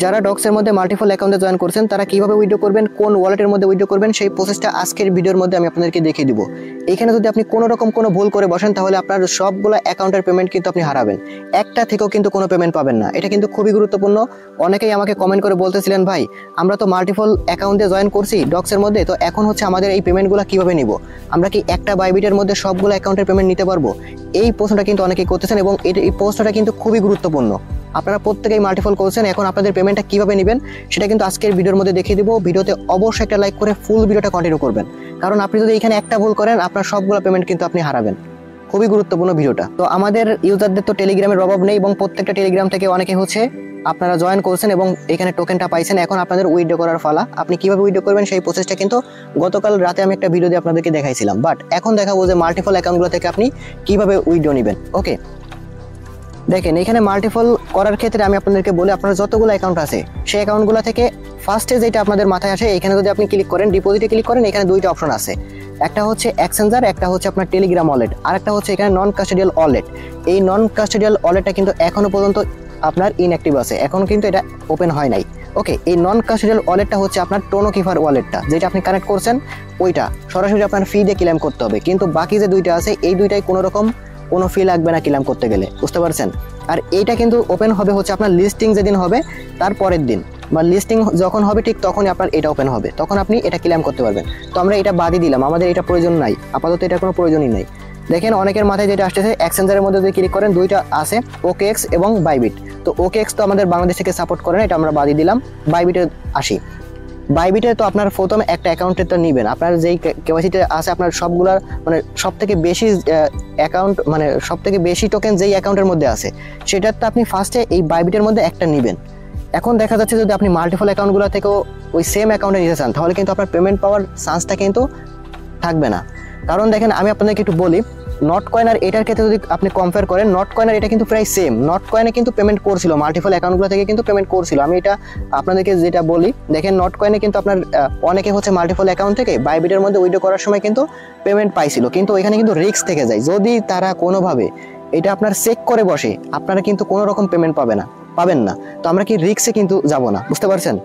যারা ডক্সের মধ্যে মাল্টিপল অ্যাকাউন্টে জয়েন করছেন তারা কিভাবে উইথড্র করবেন, কোন ওয়ালেটের মধ্যে উইথড্র করবেন, সেই প্রসেসটা আজকের ভিডিওর মধ্যে আমি আপনাদেরকে দেখিয়ে দিব। এখানে যদি আপনি কোনো রকম কোনো ভুল করে বসেন তাহলে আপনার সবগুলো অ্যাকাউন্টের পেমেন্ট কিন্তু আপনি হারাবেন, একটা থেকেও কিন্তু কোনো পেমেন্ট পাবেন না। এটা কিন্তু খুবই গুরুত্বপূর্ণ। অনেকেই আমাকে কমেন্ট করে বলতেছিলেন, ভাই আমরা তো মাল্টিপল অ্যাকাউন্টে জয়েন করছি ডক্সের মধ্যে, তো এখন হচ্ছে আমাদের এই পেমেন্টগুলো কিভাবে নিব, আমরা কি একটা বাইবিটের মধ্যে সবগুলো অ্যাকাউন্টের পেমেন্ট নিতে পারবো? এই প্রশ্নটা কিন্তু অনেকেই করতেছেন এবং এই প্রশ্নটা কিন্তু খুবই গুরুত্বপূর্ণ। আপনারা প্রত্যেকেই মাল্টিপল করছেন, এখন আপনাদের পেমেন্টটা কিভাবে নেবেন সেটা কিন্তু আজকের ভিডিওর মধ্যে দেখিয়ে দিব। ভিডিওতে অবশ্যই একটা লাইক করে ফুল ভিডিওটা কন্টিনিউ করবেন, কারণ আপনি যদি এখানে একটা ভুল করেন আপনার সবগুলো পেমেন্ট কিন্তু আপনি হারাবেন। খুবই গুরুত্বপূর্ণ ভিডিওটা। তো আমাদের ইউজারদের তো টেলিগ্রামের অভাব নেই এবং প্রত্যেকটা টেলিগ্রাম থেকে অনেকে হচ্ছে আপনারা জয়েন করছেন এবং এখানে টোকেনটা পাইছেন। এখন আপনাদের উইথড্র করার ফালা। আপনি কিভাবে উইথড্র করবেন সেই প্রসেসটা কিন্তু গতকাল রাতে আমি একটা ভিডিও দিয়ে আপনাদেরকে দেখাইছিলাম, বাট এখন দেখাবো যে মাল্টিপল অ্যাকাউন্টগুলো থেকে আপনি কিভাবে উইথড্র নেবেন। ওকে, দেখেন এখানে মাল্টিপল করার ক্ষেত্রে আমি আপনাদেরকে বলি, আপনার যতগুলো অ্যাকাউন্ট আছে সেই অ্যাকাউন্টগুলো থেকে ফার্স্টে যেটা আপনাদের মাথায় আসে, এখানে যদি আপনি ক্লিক করেন, ডিপোজিটে ক্লিক করেন, এখানে দুইটা অপশন আছে, একটা হচ্ছে এক্সচেঞ্জার, একটা হচ্ছে আপনার টেলিগ্রাম ওয়ালেট, আর একটা হচ্ছে এখানে নন কাস্টোডিয়াল ওয়ালেট। এই নন কাস্টোডিয়াল ওয়ালেটটা কিন্তু এখনো পর্যন্ত আপনার ইনঅ্যাক্টিভ আছে, এখন কিন্তু এটা ওপেন হয় নাই। ওকে, এই নন কাস্টোডিয়াল ওয়ালেটটা হচ্ছে আপনার টোনোকিফার ওয়ালেটটা, যেটা আপনি কানেক্ট করছেন ওইটা সরাসরি আপনার ফি দিয়ে ক্লেম করতে হবে, কিন্তু বাকি যে দুইটা আছে এই দুইটাই কোনো রকম কোনো ফি লাগবে না ক্লেম করতে গেলে, বুঝতে পারছেন? আর এইটা কিন্তু ওপেন হবে হচ্ছে আপনার লিস্টিং যেদিন হবে তার পরের দিন, বা লিস্টিং যখন হবে ঠিক তখনই আপনার এটা ওপেন হবে, তখন আপনি এটা ক্লেম করতে পারবেন। তো আমরা এটা বাদই দিলাম, আমাদের এটা প্রয়োজন নাই, আপাতত এটা কোনো প্রয়োজনই নাই। দেখেন অনেকের মাথায় যেটা আসতেছে, এক্সচেঞ্জারের মধ্যে যদি ক্লিক করেন দুইটা আছে, OKX এবং বাইবিট। তো OKX তো আমাদের বাংলাদেশ থেকে সাপোর্ট করে না, এটা আমরা বাদই দিলাম। বাইবিটে আসি। বাইবিটে তো আপনার প্রথমে একটা অ্যাকাউন্টে তো নেবেন, আপনার যেই কেওয়াইসিতে আছে আপনার সবগুলার মানে সব থেকে বেশি অ্যাকাউন্ট, মানে সব থেকে বেশি টোকেন যেই অ্যাকাউন্টের মধ্যে আছে সেটার তো আপনি ফার্স্টে এই বাইবিটের মধ্যে একটা নেবেন। এখন দেখা যাচ্ছে যদি আপনি মাল্টিপল অ্যাকাউন্টগুলো থেকেও ওই সেম অ্যাকাউন্টে নিতে চান তাহলে কিন্তু আপনার পেমেন্ট পাওয়ার চান্সটা কিন্তু থাকবে না। কারণ দেখেন আমি আপনাদেরকে একটু বলি, নট কয়েন আর এটার ক্ষেত্রে যদি আপনি কম্পেয়ার করেন, নট কয়েন আর এটা কিন্তু প্রায় সেম। নট কয়েনে কিন্তু পেমেন্ট করছিল, মাল্টিপল অ্যাকাউন্টগুলো থেকে কিন্তু পেমেন্ট করছিল। আমি এটা আপনাদেরকে যেটা বলি, দেখেন নট কয়েনে কিন্তু আপনার অনেকে হচ্ছে মাল্টিপল অ্যাকাউন্ট থেকে বাইবিটের মধ্যে উইথড্র করার সময় কিন্তু পেমেন্ট পাইছিল, কিন্তু ওইখানে কিন্তু রিস্ক থেকে যায়। যদি তারা কোনোভাবে এটা আপনার চেক করে বসে আপনারা কিন্তু কোনো রকম পেমেন্ট পাবেন না। তো আমরা কি রিস্কে কিন্তু যাব না, বুঝতে পারছেন?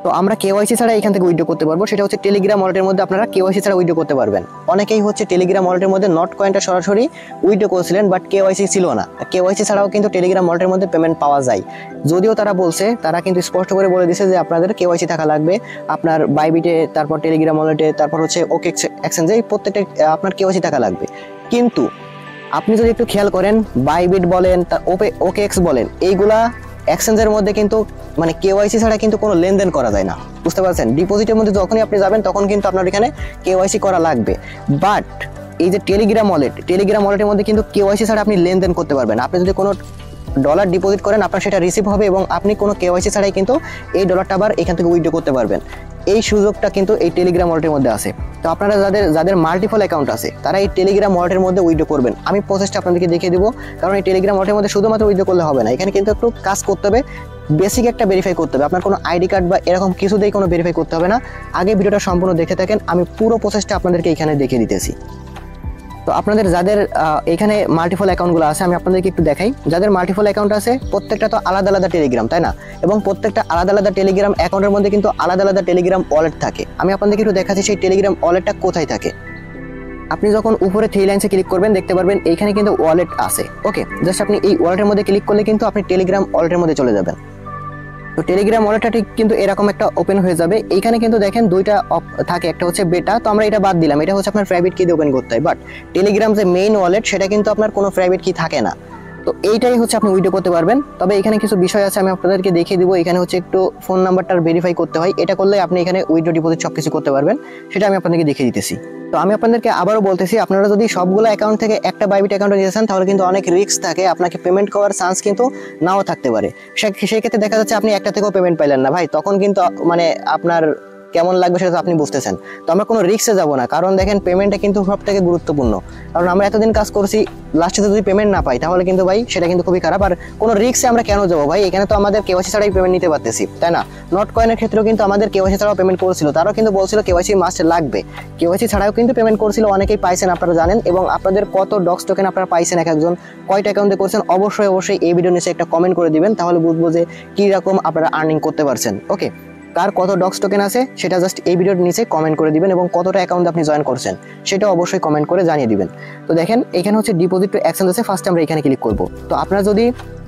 তো আমরা কেওয়াইসি ছাড়া এখান থেকে উইথড্র করতে পারবো, সেটা হচ্ছে টেলিগ্রাম ওয়ালেটের মধ্যে আপনারা কেওয়াইসি ছাড়া উইথড্র করতে পারবেন। অনেকেই হচ্ছে টেলিগ্রাম ওয়ালেটের মধ্যে নট কয়েনটা সরাসরি উইথড্র করেছিলেন, বাট কেওয়াইসি ছিল না। কেওয়াইসি ছাড়াও কিন্তু টেলিগ্রাম ওয়ালেটের মধ্যে পেমেন্ট পাওয়া যায়, যদিও তারা বলছে, তারা কিন্তু স্পষ্ট করে বলে দিয়েছে যে আপনাদের কেওয়াইসি থাকা লাগবে আপনার বাইবিটে, তারপর টেলিগ্রাম ওয়ালেটে, তারপর হচ্ছে OKX এক্সচেঞ্জে, এই প্রত্যেকটা আপনার কেওয়াইসি থাকা লাগবে। কিন্তু আপনি যদি একটু খেয়াল করেন, বাইবিট বলেন, OKX বলেন, এইগুলা এক্সচেঞ্জের মধ্যে কিন্তু মানে কেওয়াইসি ছাড়া কিন্তু কোনো লেনদেন করা যায় না, বুঝতে পারছেন? ডিপোজিটের মধ্যে যখনই আপনি যাবেন তখন কিন্তু আপনার এখানে কেওয়াইসি করা লাগবে। বাট এই যে টেলিগ্রাম ওয়ালেটের মধ্যে কিন্তু কেওয়াইসি ছাড়া আপনি লেনদেন করতে পারবেন। আপনি যদি কোনো ডলার ডিপোজিট করেন আপনার সেটা রিসিভ হবে এবং আপনি কোনো কেওয়াইসি ছাড়াই কিন্তু এই ডলারটা আবার এখান থেকে উইথড্র করতে পারবেন। এই সুযোগটা কিন্তু এই টেলিগ্রাম ওয়ালেটের মধ্যে আছে। তো আপনারা যাদের মাল্টিপল অ্যাকাউন্ট আছে তারা এই টেলিগ্রাম ওয়ালেটের মধ্যে উইথড্র করবেন। আমি প্রসেসটা আপনাদেরকে দেখিয়ে দিব, কারণ এই টেলিগ্রাম ওয়ালেটের মধ্যে শুধুমাত্র উইথড্র করলে হবে না, এখানে কিন্তু একটু কাজ করতে হবে, বেসিক একটা ভেরিফাই করতে হবে। আপনার কোনো আইডি কার্ড বা এরকম কিছুতেই কোনো ভেরিফাই করতে হবে না। আগে ভিডিওটা সম্পূর্ণ দেখে থাকেন, আমি পুরো প্রসেসটা আপনাদেরকে এখানে দেখিয়ে দিতেছি। তো আপনাদের যাদের এখানে মাল্টিপল অ্যাকাউন্টগুলো আছে আমি আপনাদেরকে একটু দেখাই। যাদের মাল্টিপল অ্যাকাউন্ট আছে প্রত্যেকটা তো আলাদা আলাদা টেলিগ্রাম, তাই না? এবং প্রত্যেকটা আলাদা আলাদা টেলিগ্রাম অ্যাকাউন্টের মধ্যে কিন্তু আলাদা আলাদা টেলিগ্রাম ওয়ালেট থাকে। আমি আপনাদেরকে একটু দেখাচ্ছি সেই টেলিগ্রাম ওয়ালেটটা কোথায় থাকে। আপনি যখন উপরে থ্রি লাইনসে ক্লিক করবেন দেখতে পারবেন এইখানে কিন্তু ওয়ালেট আছে। ওকে, জাস্ট আপনি এই ওয়ালেটের মধ্যে ক্লিক করলে কিন্তু আপনি টেলিগ্রাম ওয়ালেটের মধ্যে চলে যাবেন। তো টেলিগ্রাম ওয়ালেটটা ঠিক কিন্তু এরকম একটা ওপেন হয়ে যাবে। এইখানে কিন্তু দেখেন দুইটা থাকে, একটা হচ্ছে বেটা, তো আমরা এটা বাদ দিলাম, এটা হচ্ছে আপনার প্রাইভেট কি দিয়ে ওপেন করতে হয়। বাট টেলিগ্রাম যে মেইন ওয়ালেট সেটা কিন্তু আপনার কোনো প্রাইভেট কি থাকে না। তো এইটাই হচ্ছে আপনি উইথড্র করতে পারবেন। তবে এখানে কিছু বিষয় আছে আমি আপনাদেরকে দেখিয়ে দিব। এখানে হচ্ছে একটু ফোন নাম্বারটা ভেরিফাই করতে হয়, এটা করলে আপনি এখানে উইথড্র ডিপোজিট সবকিছু করতে পারবেন, সেটা আমি আপনাদেরকে দেখিয়ে দিতেছি। তো আমি আপনাদেরকে আবারও বলতেছি, আপনারা যদি সবগুলো অ্যাকাউন্ট থেকে একটা বাইবিট অ্যাকাউন্টে নিতে চান তাহলে কিন্তু অনেক রিস্ক থাকে, আপনাকে পেমেন্ট করার চান্স কিন্তু নাও থাকতে পারে। সেই ক্ষেত্রে দেখা যাচ্ছে আপনি একটা থেকেও পেমেন্ট পাইলেন না ভাই, তখন কিন্তু মানে আপনার কেমন লাগবে সেটা তো আপনি বুঝতেছেন। তো আমরা কোনো রিস্কে যাব না, কারণ দেখেন পেমেন্টটা কিন্তু সব থেকে গুরুত্বপূর্ণ। কারণ আমরা এতদিন কাজ করছি, লাস্টে যদি পেমেন্ট না পাই তাহলে কিন্তু ভাই সেটা কিন্তু খুবই খারাপ। আর কোনো রিস্কে আমরা কেন যাবো ভাই? এখানে তো আমাদের কেওয়াইসি ছাড়াই পেমেন্ট নিতে পারতেছি, তাই না? নট কয়েনের ক্ষেত্রেও কিন্তু আমাদের কেওয়াইসি ছাড়াও পেমেন্ট করছিল, তারাও কিন্তু বলছিল কেওয়াইসি মাস্ট লাগবে। কেওয়াইসি ছাড়াও কিন্তু পেমেন্ট করছিল, অনেকেই পাইছেন আপনারা জানেন। এবং আপনাদের কত ডক্স টোকেন আপনারা পাইছেন, এক একজন কয়টা অ্যাকাউন্টে করছেন, অবশ্যই এই ভিডিওর নিচে একটা কমেন্ট করে দিবেন, তাহলে বুঝবো যে কি রকম আপনারা আর্নিং করতে পারছেন। ওকে, কার কত ডক্স টোকেন আছে সেটা জাস্ট এই ভিডিওর নিচে কমেন্ট করে দিবেন, এবং কতটা অ্যাকাউন্ট আপনি জয়েন করছেন সেটা অবশ্যই কমেন্ট করে জানিয়ে দিবেন। তো দেখেন এখানে হচ্ছে ডিপোজিট টু এক্সচেঞ্জ আছে, ফার্স্ট আমরা এখানে ক্লিক করব। তো আপনার যদি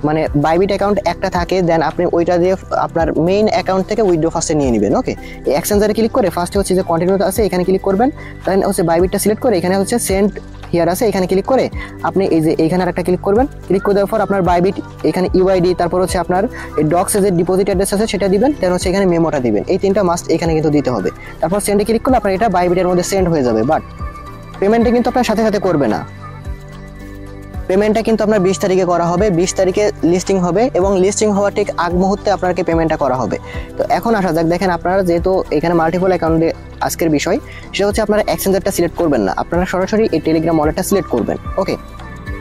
মানে বাইবিট অ্যাকাউন্ট একটা থাকে, দেন আপনি ওইটা দিয়ে আপনার মেইন অ্যাকাউন্ট থেকে উইথড্র ফার্স্টে নিয়ে নেবেন। ওকে, এই এক্সচেঞ্জারে ক্লিক করে ফার্স্টে হচ্ছে যে কন্টিনিউ আছে এখানে ক্লিক করবেন, দেন হচ্ছে বাইবিটটা সিলেক্ট করে এখানে হচ্ছে সেন্ড হিয়ার আছে এখানে ক্লিক করে আপনি এই যে এইখানে একটা ক্লিক করবেন। ক্লিক করে দেওয়ার পর আপনার বাইবিট এখানে ইউআইডি, তারপর হচ্ছে আপনার এই ডক্সে যে ডিপোজিট অ্যাড্রেস আছে সেটা দিবেন, দেন হচ্ছে এখানে মেমোটা দিবেন। এই তিনটা মাস্ট এখানে কিন্তু দিতে হবে। তারপর সেন্ডে ক্লিক করলে আপনার এটা বাইবিটের মধ্যে সেন্ড হয়ে যাবে। বাট পেমেন্টটা কিন্তু আপনার সাথে সাথে করবে না, পেমেন্টটা কিন্তু আপনার 20 তারিখে করা হবে। 20 তারিখে লিস্টিং হবে এবং লিস্টিং হওয়ার ঠিক আগ মুহূর্তে আপনাকে পেমেন্টটা করা হবে। তো এখন আসা যাক, দেখেন আপনারা যেহেতু এখানে মাল্টিপল অ্যাকাউন্টে আজকের বিষয়, সেটা হচ্ছে আপনারা এক্সচেঞ্জারটা সিলেক্ট করবেন না, আপনারা সরাসরি এই টেলিগ্রাম ওয়ালেটটা সিলেক্ট করবেন। ওকে,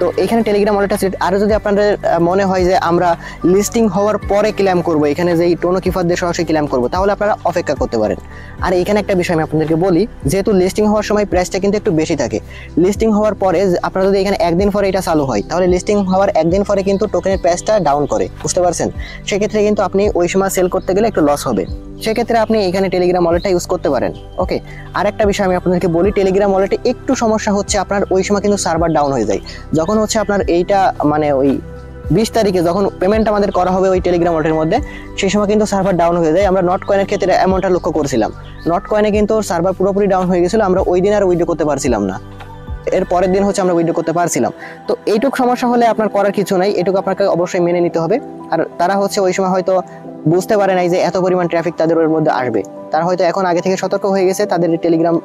তো এখানে টেলিগ্রাম ওয়ালেটটা সিলেক্ট। আর যদি আপনাদের মনে হয় যে আমরা লিস্টিং হওয়ার পরে ক্লেম করব, এখানে যে টোনো কিফার দিয়ে সরাসরি ক্লেম করব, তাহলে আপনারা অপেক্ষা করতে পারেন। আর এখানে একটা বিষয় আমি আপনাদেরকে বলি, যেহেতু লিস্টিং হওয়ার সময় প্রাইসটা কিন্তু একটু বেশি থাকে, লিস্টিং হওয়ার পরে আপনারা যদি এখানে একদিন পরে এটা চালু হয়, তাহলে লিস্টিং হওয়ার একদিন পরে কিন্তু টোকেনের প্রাইসটা ডাউন করে, বুঝতে পারছেন? সেক্ষেত্রে কিন্তু আপনি ওই সময় সেল করতে গেলে একটু লস হবে। সেক্ষেত্রে আপনি এখানে টেলিগ্রাম ওয়ালেটটা ইউজ করতে পারেন। ওকে, আর একটা বিষয় আমি আপনাদেরকে বলি, টেলিগ্রাম ওয়ালেটে একটু সমস্যা হচ্ছে, আপনার ওই সময় কিন্তু সার্ভার ডাউন হয়ে যায়। যখন হচ্ছে আপনার এইটা মানে ওই 20 তারিখে যখন পেমেন্ট আমাদের করা হবে ওই টেলিগ্রাম ওয়ালেটের মধ্যে, সেই সময় কিন্তু সার্ভার ডাউন হয়ে যায়। আমরা নট কয়েনের ক্ষেত্রে এমনটা লক্ষ্য করছিলাম, নট কয়েনে কিন্তু সার্ভার পুরোপুরি ডাউন হয়ে গেছিল, আমরা ওই দিন আর উইথড্র করতে পারছিলাম না, এর পরের দিন হচ্ছে আমরা উইথড্র করতে পারছিলাম। তো এইটুকু সমস্যা হলে আপনার করার কিছু নাই, এটুকু আপনাকে অবশ্যই মেনে নিতে হবে। আর তারা হচ্ছে ওই সময় হয়তো বুঝতে পারে নাই যে এত পরিমাণ ট্রাফিক তাদের ওর মধ্যে আসবে, তারা হয়তো এখন আগে থেকে সতর্ক হয়ে গেছে, তাদের টেলিগ্রাম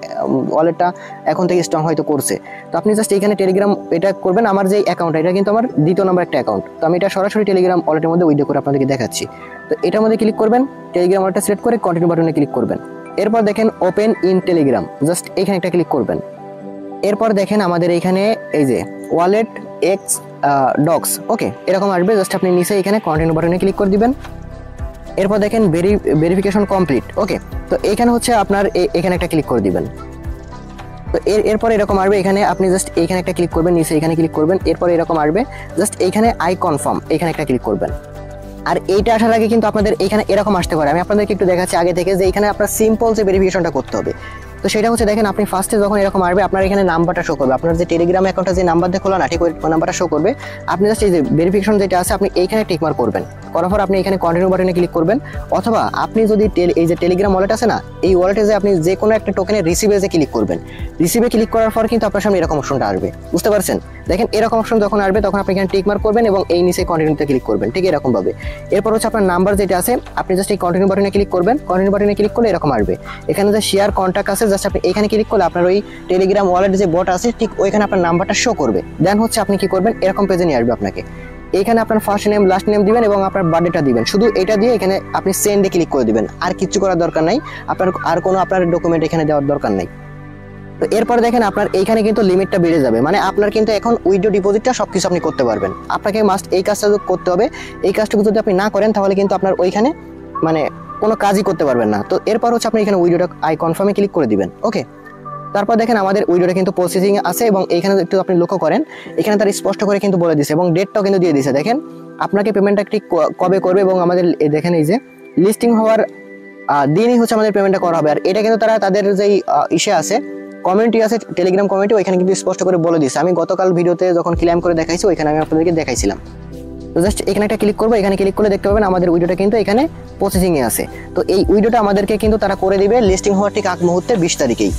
ওয়ালেটটা এখন থেকে স্ট্রং হয়তো করছে। তো আপনি জাস্ট এখানে টেলিগ্রাম এটা করবেন। আমার যে অ্যাকাউন্ট, এটা কিন্তু আমার দ্বিতীয় নম্বর একটা অ্যাকাউন্ট, তো আমি এটা সরাসরি টেলিগ্রাম ওয়ালেটের মধ্যে উইথড্র করে আপনাদেরকে দেখাচ্ছি। তো এটার মধ্যে ক্লিক করবেন, টেলিগ্রাম ওয়ালেটটা সিলেক্ট করে কন্টিনিউ বাটনে ক্লিক করবেন। এরপর দেখেন ওপেন ইন টেলিগ্রাম, জাস্ট এখানে একটা ক্লিক করবেন। এরপর দেখেন আমাদের এখানে এই যে ওয়ালেট এক্স ডক্স, ওকে এরকম আসবে। জাস্ট আপনি নিচে এখানে কন্টিনিউ বাটনে ক্লিক করে দিবেন। এরপর দেখেন ভেরিফিকেশন কমপ্লিট। ওকে, তো এখানে হচ্ছে আপনার এখানে একটা ক্লিক করে দিবেন। তো এরপর এরকম আসবে, এখানে আপনি জাস্ট এখানে একটা ক্লিক করবেন, নিচে এখানে ক্লিক করবেন। এরপর এরকম আসবে, জাস্ট এখানে আই কনফার্ম এখানে একটা ক্লিক করবেন। আর এইটা আসার আগে কিন্তু আপনাদের এখানে এরকম আসতে পারে, আমি আপনাদেরকে একটু দেখাচ্ছি আগে থেকে যে এখানে আপনার সিম্পল যে ভেরিফিকেশনটা করতে হবে। তো সেটা হচ্ছে দেখেন আপনি ফার্স্টে যখন এরকম আসবে, আপনার এখানে নাম্বারটা শো করবে, আপনার যে টেলিগ্রাম অ্যাকাউন্টটা যে নাম্বার দিয়ে খোলা না, ঠিক ওই নাম্বারটা শো করবে। আপনি জাস্ট এই যে ভেরিফিকেশন যেটা আছে আপনি এইখানে টিকমার্ক করবেন, করার পর আপনি এখানে কন্টিনিউ বাটনে ক্লিক করবেন। অথবা আপনি যদি এই যে টেলিগ্রাম ওয়ালেট আছে না, এই ওয়ালেটে যে আপনি যে কোনো একটা টোকেনের রিসিভে যে ক্লিক করবেন, রিসিভে ক্লিক করার পর কিন্তু আপনার সামনে এরকম অপশনটা আসবে, বুঝতে পারছেন? দেখেন এরকম অপশন যখন আসবে তখন আপনি এখানে টিকমার্ক করবেন এবং এই নিচে কন্টিনিউতে ক্লিক করবেন, ঠিক এরকম ভাবে। এরপর হচ্ছে আপনার নাম্বার যেটা আছে আপনি জাস্ট এই কন্টিনিউ বাটনে ক্লিক করবেন। কন্টিনিউ বাটনে ক্লিক করলে এরকম আসবে, এখানে যে শেয়ার কন্ট্যাক্ট আছে জাস্ট আপনি এখানে ক্লিক করলে আপনার ওই টেলিগ্রাম ওয়ালেট যে বট আছে ঠিক ওইখানে আপনার নাম্বারটা শো করবে। দেন হচ্ছে আপনি কি করবেন, এরকম পেজে নিয়ে আসবে আপনাকে। এখানে আপনার ফার্স্ট নেম লাস্ট নেম দিবেন এবং আপনার বার্থডেটা দিবেন, শুধু এটা দিয়ে এখানে আপনি সেন্ডে ক্লিক করে দিবেন, আর কিছু করার দরকার নাই, আপনার আর কোনো আপনার ডকুমেন্ট এখানে দেওয়ার দরকার নাই। তো এরপর দেখেন আপনার এইখানে কিন্তু লিমিটটা বেড়ে যাবে, মানে আপনার কিন্তু এখন উইথড্র ডিপোজিটটা সবকিছু আপনি করতে পারবেন। আপনাকে মাস্ট এই কাজটা করতে হবে, এই কাজটুকু যদি আপনি না করেন তাহলে কিন্তু আপনার ওইখানে মানে কোনো কাজই করতে পারবেন না। তো এরপর হচ্ছে আপনি এখানে উইথড্রটা আই কনফার্মে ক্লিক করে দিবেন। ওকে, তারপর দেখেন আমাদের উইথড্রটা কিন্তু প্রসেসিং আছে এবং এখানে একটু আপনি লক্ষ্য করেন, এখানে তার স্পষ্ট করে কিন্তু বলে দিয়েছে এবং ডেটটাও কিন্তু দিয়ে দিয়েছে। দেখেন আপনাকে পেমেন্টটা ঠিক কবে করবে এবং আমাদের দেখেন এই যে লিস্টিং হওয়ার দিনই হচ্ছে আমাদের পেমেন্টটা করা হবে। আর এটা কিন্তু তারা তাদের যেই ইসে আছে কমিউনিটি আছে টেলিগ্রাম কমিউনিটি, ওইখানে কিন্তু স্পষ্ট করে বলে দিয়েছে। আমি গতকাল ভিডিওতে যখন ক্লেম করে দেখাইছি ওইখানে আমি আপনাদেরকে দেখাইছিলাম। তো জাস্ট এখানে একটা ক্লিক করবো, এখানে ক্লিক করলে দেখতে পাবেন আমাদের উইড্রোটা কিন্তু এখানে প্রসেসিং এ আছে। তো এই উইড্রোটা আমাদেরকে কিন্তু তারা করে দিবে লিস্টিং হওয়ার ঠিক আগ মুহূর্তে 20 তারিখেই।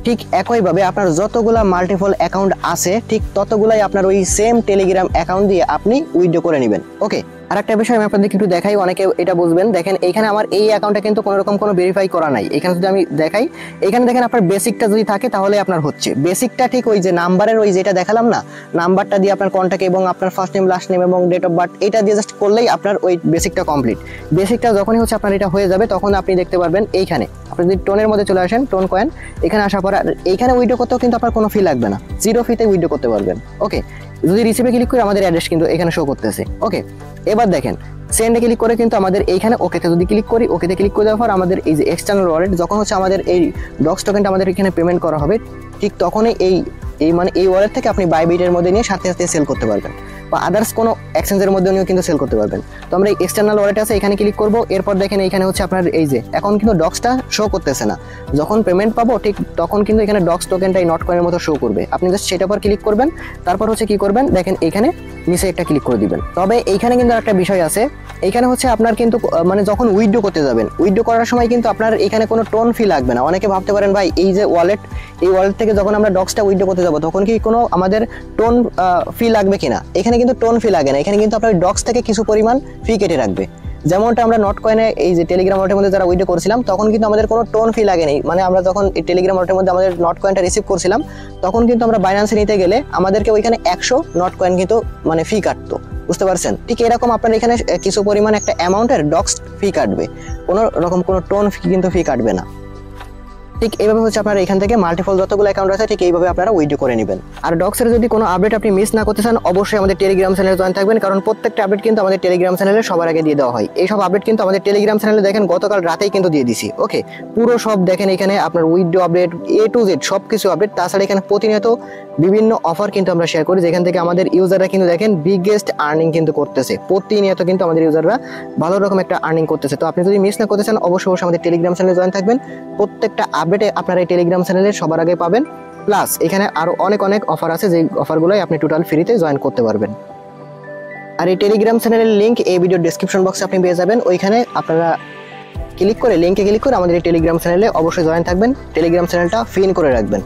ঠিক একইভাবে আপনার যতগুলা মাল্টিপল অ্যাকাউন্ট আছে ঠিক ততগুলাই আপনার ওই সেম টেলিগ্রাম অ্যাকাউন্ট দিয়ে আপনি উইথড্র করে নেবেন। ওকে, আর একটা বিষয় আমি আপনাদেরকে একটু দেখাই, অনেকে এটা বুঝবেন। দেখেন এইখানে আমার এই অ্যাকাউন্টে কিন্তু কোনো রকম কোনো ভেরিফাই করা নাই। এখানে যদি আমি দেখাই, এখানে দেখেন আপনার বেসিকটা যদি থাকে তাহলে আপনার হচ্ছে। বেসিকটা ঠিক ওই যে নাম্বারের ওই যেটা দেখালাম না, নাম্বারটা দিয়ে আপনার কন্ট্যাক্ট এবং আপনার ফার্স্ট নেম লাস্ট নেম এবং ডেট অফ বার্থ এটা দিয়ে জাস্ট করলেই আপনার ওই বেসিকটা কমপ্লিট। বেসিকটা যখনই হচ্ছে আপনার এটা হয়ে যাবে তখন আপনি দেখতে পারবেন এইখানে আপনি যদি টোনের মধ্যে চলে আসেন, টোন কয়েন এখানে আসার পর এইখানে উইথড্র করতেও কিন্তু আপনার কোনো ফি লাগবে না, 0 ফিতে উইথড্র করতে পারবেন। ওকে, যদি রিসিভে ক্লিক করি আমাদের অ্যাড্রেস কিন্তু এখানে শো করতেছে। ওকে, এবার দেখেন সেন্ডে ক্লিক করে কিন্তু আমাদের এইখানে ওকেতে যদি ক্লিক করি, ওকেতে ক্লিক করে দেওয়ার পর আমাদের এই যে এক্সটার্নাল ওয়ালেট যখন হচ্ছে আমাদের এই ডক্স টোকেনটা আমাদের এখানে পেমেন্ট করা হবে, ঠিক তখনই এই ওয়ালেট থেকে আপনি বাইবিটের মধ্যে নিয়ে সাথে সাথে সেল করতে পারবেন বা আদার্স কোনো এক্সচেঞ্জের মধ্যে নিয়েও কিন্তু সেল করতে পারবেন। তো আমরা এই এক্সটার্নাল ওয়ালেট আছে এখানে ক্লিক করব। এরপর দেখেন এখানে হচ্ছে আপনার এই যে এখন কিন্তু ডক্সটা শো করতেছে না, যখন পেমেন্ট পাবো ঠিক তখন কিন্তু এখানে ডক্স টোকেনটা এই নট কয়েনের মতো শো করবে। আপনি জাস্ট সেটার পর ক্লিক করবেন, তারপর হচ্ছে কি করবেন দেখেন এইখানে নিচে একটা ক্লিক করে দিবেন। তবে এইখানে কিন্তু একটা বিষয় আছে, এইখানে হচ্ছে আপনার কিন্তু মানে যখন উইথড্র করতে যাবেন, উইথড্র করার সময় কিন্তু আপনার এখানে কোনো টোন ফি লাগবে না। অনেকে ভাবতে পারেন ভাই এই যে ওয়ালেট, এই ওয়ালেট থেকে যখন আমরা ডক্সটা উইথড্র করতে যাব তখন কি কোনো আমাদের টোন ফি লাগবে কিনা? এখানে কিন্তু টোন ফি লাগে না, এখানে কিন্তু আপনার ডক্স থেকে কিছু পরিমাণ ফি কেটে রাখবে। যেমনটা আমরা নট কয়েনে এই যে টেলিগ্রাম ওয়ালেটের মধ্যে যারা উইথড্র করেছিলাম তখন কিন্তু আমাদের কোনো টোন ফি লাগেনি। মানে আমরা যখন এই টেলিগ্রাম ওয়ালেটের মধ্যে আমাদের নট কয়েনটা রিসিভ করছিলাম তখন কিন্তু আমরা বাইন্যান্সে নিতে গেলে আমাদেরকে ওইখানে 100 নট কয়েন কিন্তু মানে ফি কাটতো, বুঝতে পারছেন? ঠিক এরকম আপনার এখানে কিছু পরিমাণ একটা অ্যামাউন্টের ডক্স ফি কাটবে, কোনো রকম কোনো টোন ফি কিন্তু ফি কাটবে না। ঠিক এইভাবে হচ্ছে আপনারা এখান থেকে মাল্টিপল যতগুলো অ্যাকাউন্ট আছে ঠিক এইভাবে আপনারা উইথড্র করে নেবেন। আর ডক্সের যদি কোনো আপডেট আপনি মিস না করতে চান অবশ্যই আমাদের টেলিগ্রাম চ্যানেলে জয়েন থাকবেন, কারণ প্রত্যেকটা আপডেট কিন্তু আমাদের টেলিগ্রাম চ্যানেলে সবার আগে দিয়ে দেওয়া হয়। এই সব আপডেট কিন্তু আমাদের টেলিগ্রাম চ্যানেলে দেখেন গতকাল রাতেই কিন্তু দিয়ে দিছি। ওকে, পুরো সব দেখেন এখানে আপনার withdraw update A to Z সব কিছু আপডেট। তাছাড়া এখানে প্রতিনিয়ত বিভিন্ন অফার কিন্তু আমরা শেয়ার করি, যেখান থেকে আমাদের ইউজাররা কিন্তু দেখেন বিগেস্ট আর্নিং কিন্তু করতেছে। প্রতিনিয়ত কিন্তু আমাদের ইউজাররা ভালো রকম একটা আর্নিং করতেছে। তো আপনি যদি মিস না করতে চান অবশ্যই আমাদের টেলিগ্রাম চ্যানেলে জয়েন থাকবেন। প্রত্যেকটা আপডেটে আপনারা এই টেলিগ্রাম চ্যানেলে সবার আগে পাবেন। প্লাস এখানে আরো অনেক অফার আছে, যে অফারগুলোই আপনি টোটাল ফ্রিতে জয়েন করতে পারবেন। আর এই টেলিগ্রাম চ্যানেলের লিংক এই ভিডিও ডেসক্রিপশন বক্সে আপনি পেয়ে যাবেন। ওইখানে আপনারা ক্লিক করে লিংকে ক্লিক করে আমাদের এই টেলিগ্রাম চ্যানেলে অবশ্যই জয়েন থাকবেন। টেলিগ্রাম চ্যানেলটা ফিন করে রাখবেন।